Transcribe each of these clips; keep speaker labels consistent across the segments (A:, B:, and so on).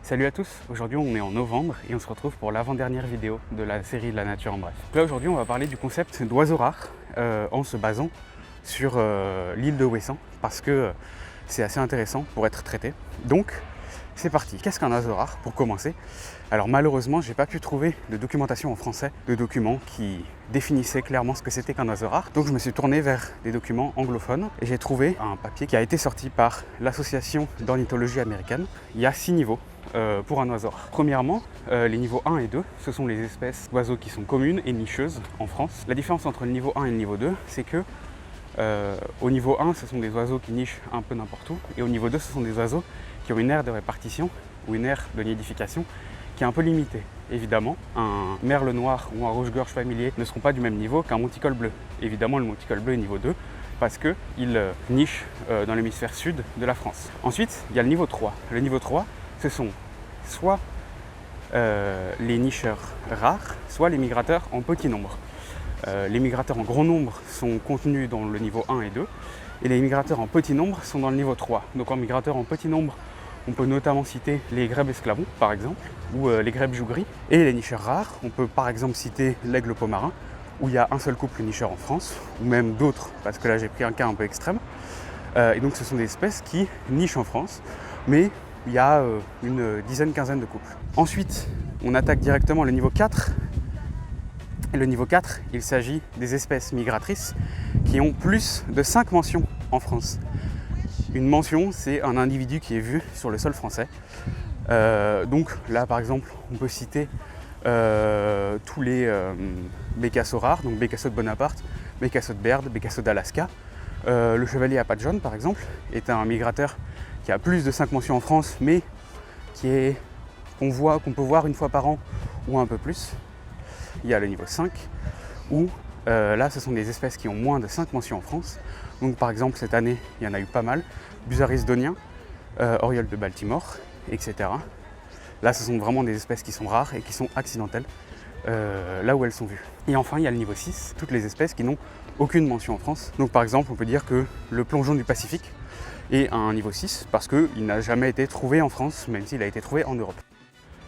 A: Salut à tous, aujourd'hui on est en novembre et on se retrouve pour l'avant-dernière vidéo de la série de la nature en bref. Là aujourd'hui on va parler du concept d'oiseaux rares en se basant sur l'île de Ouessant parce que c'est assez intéressant pour être traité. Donc c'est parti. Qu'est-ce qu'un oiseau rare pour commencer? Alors malheureusement j'ai pas pu trouver de documentation en français, de documents qui définissaient clairement ce que c'était qu'un oiseau rare. Donc je me suis tourné vers des documents anglophones et j'ai trouvé un papier qui a été sorti par l'association d'ornithologie américaine. Il y a 6 niveaux pour un oiseau rare. Premièrement, les niveaux 1 et 2, ce sont les espèces d'oiseaux qui sont communes et nicheuses en France. La différence entre le niveau 1 et le niveau 2, c'est que au niveau 1, ce sont des oiseaux qui nichent un peu n'importe où, et au niveau 2, ce sont des oiseaux qui ont une aire de répartition ou une aire de nidification qui est un peu limitée. Évidemment, un merle noir ou un rouge-gorge familier ne seront pas du même niveau qu'un monticole bleu. Évidemment, le monticole bleu est niveau 2 parce qu'il niche dans l'hémisphère sud de la France. Ensuite, il y a le niveau 3. Le niveau 3, ce sont soit les nicheurs rares, soit les migrateurs en petit nombre. Les migrateurs en gros nombre sont contenus dans le niveau 1 et 2, et les migrateurs en petit nombre sont dans le niveau 3. Donc en migrateurs en petit nombre, on peut notamment citer les grèbes esclavons, par exemple, ou les grèbes jougris. Et les nicheurs rares, on peut par exemple citer l'aigle pomarin, où il y a un seul couple nicheur en France, ou même d'autres, parce que là j'ai pris un cas un peu extrême. Et donc ce sont des espèces qui nichent en France, mais il y a une quinzaine de couples. Ensuite, on attaque directement le niveau 4. Et le niveau 4, il s'agit des espèces migratrices qui ont plus de 5 mentions en France. Une mention, c'est un individu qui est vu sur le sol français. Donc là, par exemple, on peut citer tous les bécassos rares, donc bécasso de Bonaparte, bécasso de Baird, bécasso d'Alaska. Le chevalier à pattes jaunes, par exemple, est un migrateur qui a plus de 5 mentions en France, mais qu'on peut voir une fois par an ou un peu plus. Il y a le niveau 5, où là, ce sont des espèces qui ont moins de 5 mentions en France. Donc par exemple, cette année, il y en a eu pas mal. Busaris donien, oriole de Baltimore, etc. Là, ce sont vraiment des espèces qui sont rares et qui sont accidentelles, là où elles sont vues. Et enfin, il y a le niveau 6, toutes les espèces qui n'ont aucune mention en France. Donc par exemple, on peut dire que le plongeon du Pacifique est à un niveau 6 parce qu'il n'a jamais été trouvé en France, même s'il a été trouvé en Europe.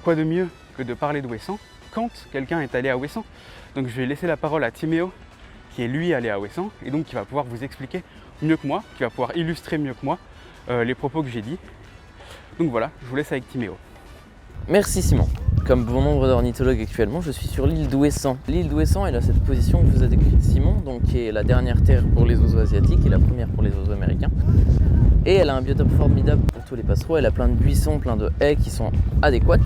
A: Quoi de mieux que de parler de Ouessant quand quelqu'un est allé à Ouessant? Donc je vais laisser la parole à Timéo, qui est lui allé à Ouessant, et donc qui va pouvoir vous expliquer mieux que moi, qui va pouvoir illustrer mieux que moi les propos que j'ai dit. Donc voilà, je vous laisse avec Timéo.
B: Merci Simon. Comme bon nombre d'ornithologues actuellement, je suis sur l'île d'Ouessant. L'île d'Ouessant, elle a cette position que vous a décrite Simon, donc qui est la dernière terre pour les oiseaux asiatiques et la première pour les oiseaux américains. Et elle a un biotope formidable pour tous les passereaux, elle a plein de buissons, plein de haies qui sont adéquates,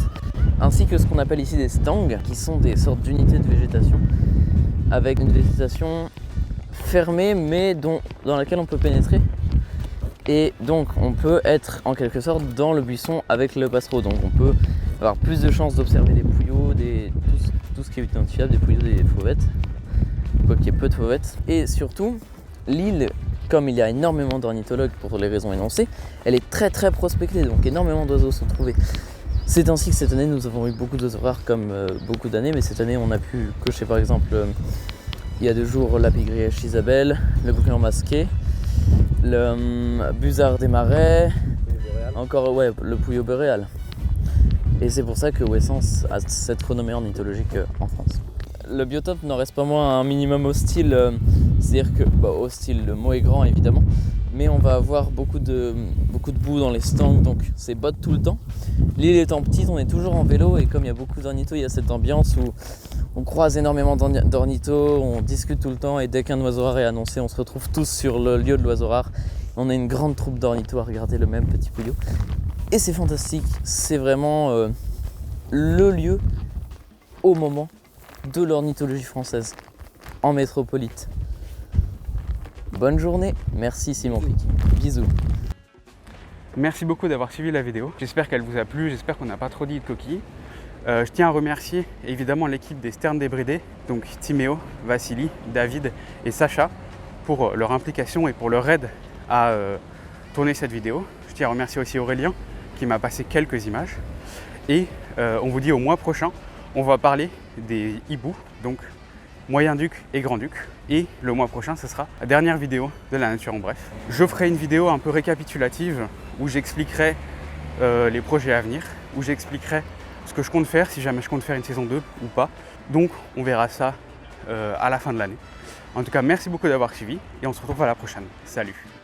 B: ainsi que ce qu'on appelle ici des stands, qui sont des sortes d'unités de végétation, avec une végétation fermée mais dans laquelle on peut pénétrer. Et donc on peut être en quelque sorte dans le buisson avec le passereau, donc on peut avoir plus de chances d'observer des pouillots, tout ce qui est identifiable, des pouillots, des fauvettes, quoiqu'il y ait peu de fauvettes. Et surtout, l'île, comme il y a énormément d'ornithologues pour les raisons énoncées, elle est très très prospectée, donc énormément d'oiseaux sont trouvés. C'est ainsi que cette année nous avons eu beaucoup d'oiseaux rares comme beaucoup d'années, mais cette année on a pu cocher par exemple il y a 2 jours la pygrièche Isabelle, le gland masqué, le busard des marais, encore le pouillot boréal. Et c'est pour ça que Ouessant a cette renommée ornithologique en France. Le biotope n'en reste pas moins un minimum hostile, c'est-à-dire que, hostile, le mot est grand évidemment, mais on va avoir beaucoup de boue dans les stands, donc c'est botte tout le temps. L'île étant petite, on est toujours en vélo, et comme il y a beaucoup d'ornithos, il y a cette ambiance où on croise énormément d'ornithos, on discute tout le temps, et dès qu'un oiseau rare est annoncé, on se retrouve tous sur le lieu de l'oiseau rare. On a une grande troupe d'ornithos à regarder le même petit pouillot. Et c'est fantastique, c'est vraiment le lieu au moment de l'ornithologie française, en métropolite. Bonne journée, merci Simon Pic. Bisous.
A: Merci beaucoup d'avoir suivi la vidéo. J'espère qu'elle vous a plu, j'espère qu'on n'a pas trop dit de coquilles. Je tiens à remercier évidemment l'équipe des Sternes débridés, donc Timéo, Vassili, David et Sacha, pour leur implication et pour leur aide à tourner cette vidéo. Je tiens à remercier aussi Aurélien qui m'a passé quelques images. Et on vous dit au mois prochain, on va parler des hiboux, donc Moyen-Duc et Grand-Duc. Et le mois prochain, ce sera la dernière vidéo de la nature en bref. Je ferai une vidéo un peu récapitulative où j'expliquerai les projets à venir. où j'expliquerai ce que je compte faire, si jamais je compte faire une saison 2 ou pas. Donc on verra ça à la fin de l'année. En tout cas, merci beaucoup d'avoir suivi et on se retrouve à la prochaine. Salut!